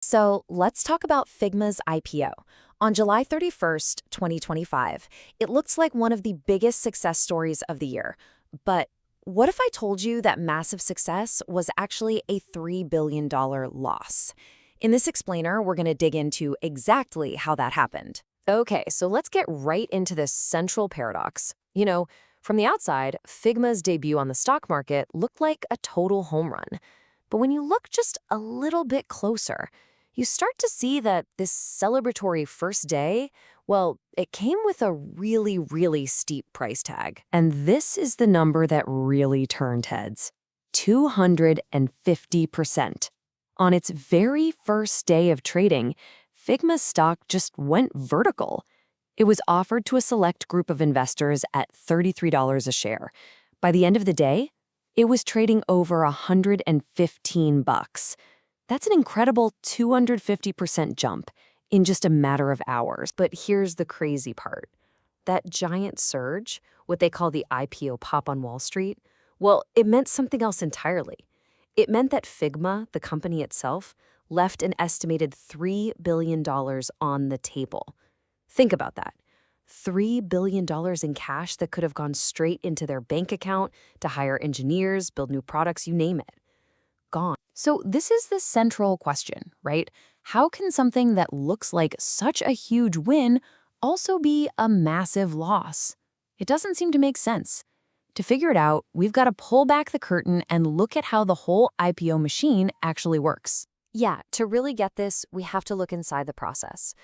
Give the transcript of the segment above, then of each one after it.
So let's talk about Figma's IPO. On July 31st, 2025, it looks like one of the biggest success stories of the year. But what if I told you that massive success was actually a $3 billion loss? In this explainer, we're going to dig into exactly how that happened. Okay, so let's get right into this central paradox. From the outside, Figma's debut on the stock market looked like a total home run. But when you look just a little bit closer, you start to see that this celebratory first day, well, it came with a really, really steep price tag. And this is the number that really turned heads: 250%. On its very first day of trading, Figma's stock just went vertical. It was offered to a select group of investors at $33 a share. By the end of the day, it was trading over $115. That's an incredible 250% jump in just a matter of hours. But here's the crazy part. That giant surge, what they call the IPO pop on Wall Street, well, it meant something else entirely. It meant that Figma, the company itself, left an estimated $3 billion on the table. Think about that. $3 billion in cash that could have gone straight into their bank account to hire engineers, build new products, you name it. Gone. So this is the central question, right? How can something that looks like such a huge win also be a massive loss? It doesn't seem to make sense. To figure it out, we've got to pull back the curtain and look at how the whole IPO machine actually works. Yeah, to really get this, we have to look inside the process.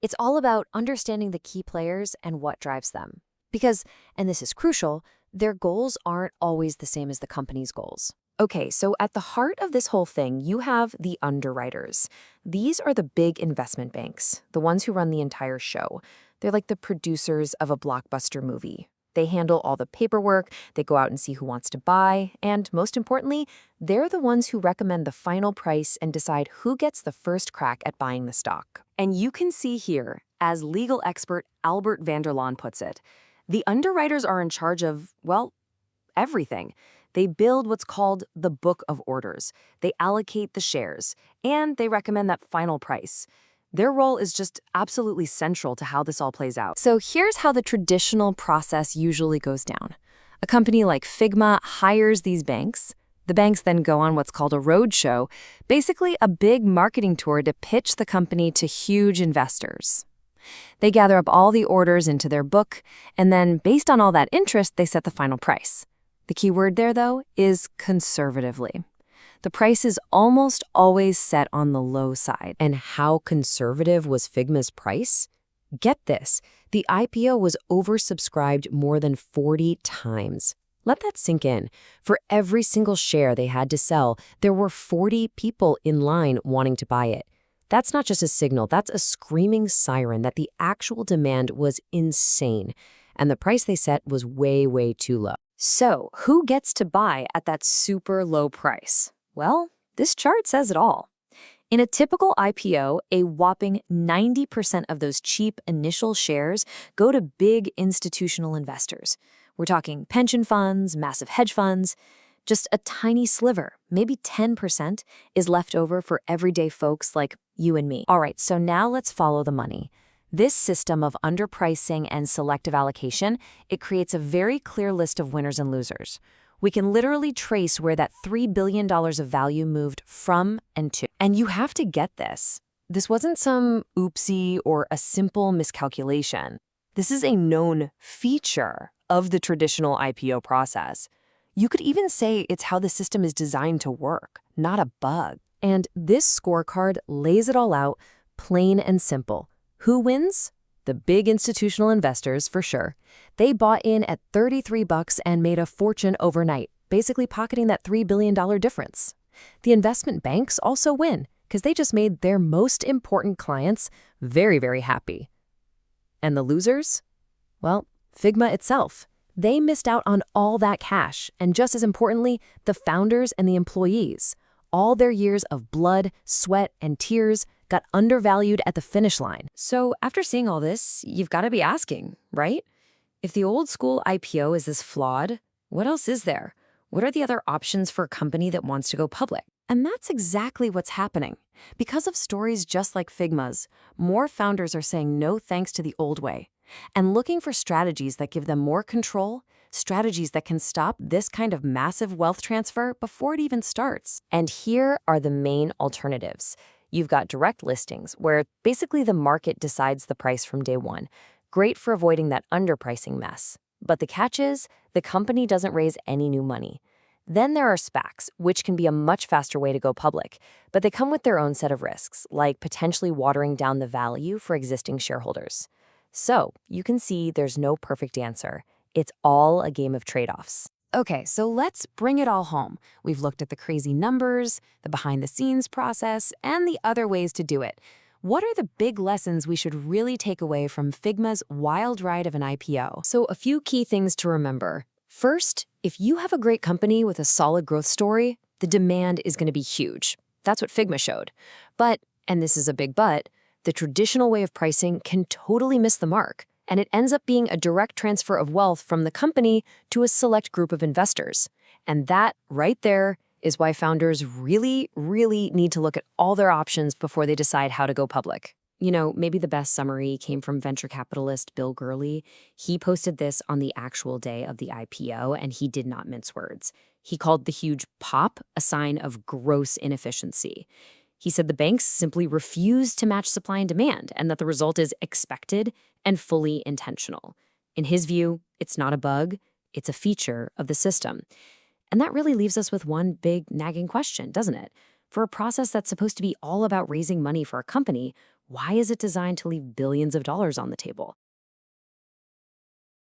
It's all about understanding the key players and what drives them. Because, and this is crucial, their goals aren't always the same as the company's goals. Okay, so at the heart of this whole thing, you have the underwriters. These are the big investment banks, the ones who run the entire show. They're like the producers of a blockbuster movie. They handle all the paperwork, they go out and see who wants to buy, and most importantly, they're the ones who recommend the final price and decide who gets the first crack at buying the stock. And you can see here, as legal expert Albert Vanderlaan puts it, the underwriters are in charge of, well, everything. They build what's called the book of orders. They allocate the shares, and they recommend that final price. Their role is just absolutely central to how this all plays out. So here's how the traditional process usually goes down. A company like Figma hires these banks. The banks then go on what's called a roadshow, basically a big marketing tour to pitch the company to huge investors. They gather up all the orders into their book, and then based on all that interest, they set the final price. The key word there, though, is conservatively. The price is almost always set on the low side. And how conservative was Figma's price? Get this, the IPO was oversubscribed more than 40 times. Let that sink in. For every single share they had to sell, there were 40 people in line wanting to buy it. That's not just a signal, that's a screaming siren that the actual demand was insane. And the price they set was way, way too low. So, who gets to buy at that super low price? Well, this chart says it all. In a typical IPO, a whopping 90% of those cheap initial shares go to big institutional investors. We're talking pension funds, massive hedge funds. Just a tiny sliver, maybe 10%, is left over for everyday folks like you and me. All right, so now let's follow the money. This system of underpricing and selective allocation, it creates a very clear list of winners and losers. We can literally trace where that $3 billion of value moved from and to. And you have to get this. This wasn't some oopsie or a simple miscalculation. This is a known feature of the traditional IPO process. You could even say it's how the system is designed to work, not a bug. And this scorecard lays it all out, plain and simple. Who wins? The big institutional investors, for sure. They bought in at $33 and made a fortune overnight, basically pocketing that $3 billion difference. The investment banks also win, because they just made their most important clients very, very happy. And the losers? Well, Figma itself. They missed out on all that cash, and just as importantly, the founders and the employees. All their years of blood, sweat, and tears got undervalued at the finish line. So after seeing all this, you've got to be asking, right? If the old school IPO is this flawed, what else is there? What are the other options for a company that wants to go public? And that's exactly what's happening. Because of stories just like Figma's, more founders are saying no thanks to the old way and looking for strategies that give them more control, strategies that can stop this kind of massive wealth transfer before it even starts. And here are the main alternatives. You've got direct listings, where basically the market decides the price from day one. Great for avoiding that underpricing mess. But the catch is, the company doesn't raise any new money. Then there are SPACs, which can be a much faster way to go public, but they come with their own set of risks, like potentially watering down the value for existing shareholders. So you can see there's no perfect answer. It's all a game of trade-offs. Okay, so let's bring it all home. We've looked at the crazy numbers, the behind-the-scenes process, and the other ways to do it. What are the big lessons we should really take away from Figma's wild ride of an IPO? So a few key things to remember. First, if you have a great company with a solid growth story, the demand is going to be huge. That's what Figma showed. But, and this is a big but, the traditional way of pricing can totally miss the mark, and it ends up being a direct transfer of wealth from the company to a select group of investors. And that, right there, is why founders really, really need to look at all their options before they decide how to go public. You know, maybe the best summary came from venture capitalist Bill Gurley. He posted this on the actual day of the IPO, and he did not mince words. He called the huge pop a sign of gross inefficiency. He said the banks simply refuse to match supply and demand, and that the result is expected and fully intentional. In his view, it's not a bug, it's a feature of the system. And that really leaves us with one big nagging question, doesn't it? For a process that's supposed to be all about raising money for a company, why is it designed to leave billions of dollars on the table?